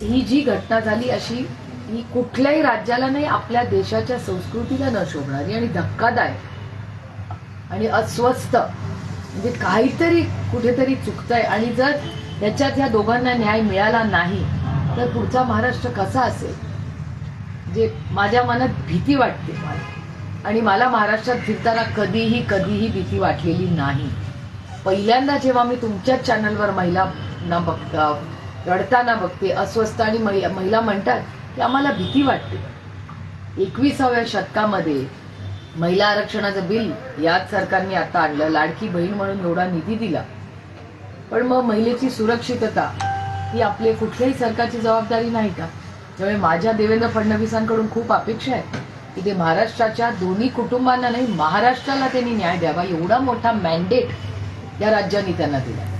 ही जी घटना झाली अशी ही कुठल्याही राज्याला नाही, आपल्या देशाच्या संस्कृतीला न शोभणारी आणि धक्कादायक आणि अस्वस्थ, म्हणजे काहीतरी कुठेतरी चुकतंय. आणि जर त्याच्यात ह्या दोघांना न्याय मिळाला नाही तर पुढचा महाराष्ट्र कसा असेल, जे माझ्या मनात भीती वाटते. आणि मला महाराष्ट्रात फिरताना कधीही कधीही भीती वाटलेली नाही. पहिल्यांदा जेव्हा मी तुमच्याच चॅनलवर महिलांना बघता रडताना बघते, अस्वस्थ, आणि महिला म्हणतात की आम्हाला भीती वाटते. 21व्या शतकामध्ये महिला आरक्षणाचं बिल याच सरकारने आता आणलं, लाडकी बहीण म्हणून एवढा निधी दिला, पण मग महिलेची सुरक्षितता ही आपले कुठल्याही सरकारची जबाबदारी नाही का? त्यामुळे माझ्या देवेंद्र फडणवीसांकडून खूप अपेक्षा आहे की ते महाराष्ट्राच्या दोन्ही कुटुंबांना नाही, महाराष्ट्राला त्यांनी न्याय द्यावा. एवढा मोठा मॅन्डेट या राज्यांनी त्यांना दिला.